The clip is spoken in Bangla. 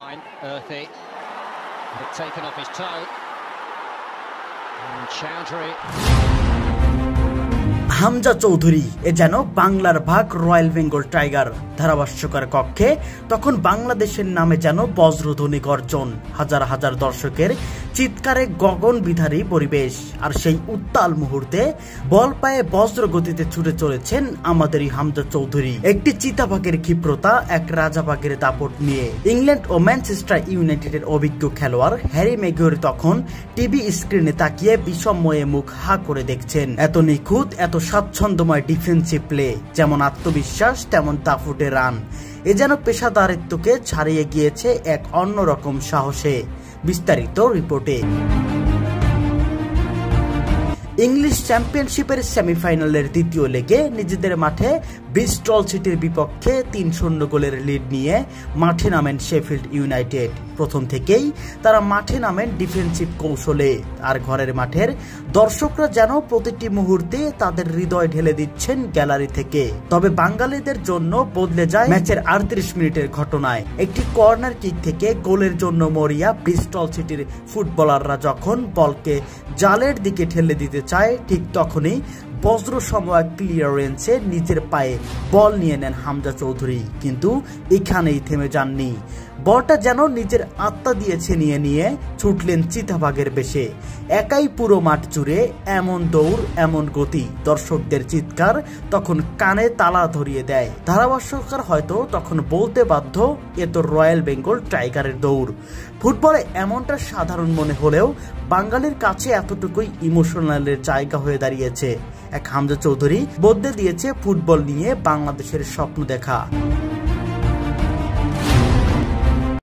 Earthy had taken off his toe. And Chowdhury. Hamza Chowdhury এ যেন বাংলার ভাগ রয়্যাল বেঙ্গল টাইগার। ধারাভাষ্যকার কক্ষে তখন বাংলাদেশের নামে যেন বজ্রধ্বনি গর্জন, হাজার হাজার দর্শকের চিৎকারে গগন বিধারী পরিবেশ। আর সেই উত্তাল মুহূর্তে বল পায়ে বজ্র গতিতে ছুটে চলেছেন আমাদেরই হামজা চৌধুরী, একটি চিতাবাঘের ক্ষিপ্রতা, এক রাজাবাঘের দাপট নিয়ে। ইংল্যান্ড ও ম্যানচেস্টার ইউনাইটেডের অভিজ্ঞ খেলোয়াড় হ্যারি ম্যাগুয়ার তখন টিভি স্ক্রিনে তাকিয়ে বিষময়ে মুখ হা করে দেখছেন। এত নিখুঁত, এত স্বাচ্ছন্দ্যময় ডিফেন্সিভ প্লে, যেমন আত্মবিশ্বাস তেমন দাফুটে রান, এ যেন পেশাদারিত্বকে ছাড়িয়ে গিয়েছে এক অন্যরকম সাহসে। বিস্তারিত রিপোর্টে। ইংলিশ চ্যাম্পিয়নশিপের সেমিফাইনালের দ্বিতীয় লেগে নিজেদের মাঠে ব্রিস্টল সিটির বিপক্ষে ৩-০ গোলের লিড নিয়ে মাঠে নামেন শেফিল্ড ইউনাইটেড। প্রথম থেকেই তারা মাঠে নামেন ডিফেন্সিভ কৌশলে, আর ঘরের মাঠের দর্শকরা যেন প্রতিটি মুহূর্তে তাদের হৃদয় ঢেলে দিচ্ছেন গ্যালারি থেকে। তবে বাঙালিদের জন্য বদলে যায় ম্যাচের ৩৮ মিনিটের ঘটনায়। একটি কর্নার কিক থেকে গোলের জন্য মরিয়া ব্রিস্টল সিটির ফুটবলাররা যখন বলকে জালের দিকে ঠেলে দিতে চায়, ঠিক তখনই বজ্র সময় ক্লিয়ারেন্সে নিজের পায়ে বল নিয়ে নেন হামজা চৌধুরী। কিন্তু এখানেই থেমে যাননি, বলটা যেন নিজের আত্মা দিয়ে ছিনিয়ে নিয়ে ছুটলেন চিতাবাঘের বেশে। একাই পুরো মাঠ জুড়ে এমন দৌড়, এমন গতি, দর্শকদের চিৎকার তখন কানে তালা ধরিয়ে দেয়। ধারাভাষ্যকার হয়তো তখন বলতে বাধ্য, এ তো রয়্যাল বেঙ্গল টাইগারের দৌড়। ফুটবলে এমনটা সাধারণ মনে হলেও বাঙালির কাছে এতটুকুই ইমোশনালের জায়গা হয়ে দাঁড়িয়েছে। এক হামজা চৌধুরী বদলে দিয়েছে ফুটবল নিয়ে বাংলাদেশের স্বপ্ন দেখা।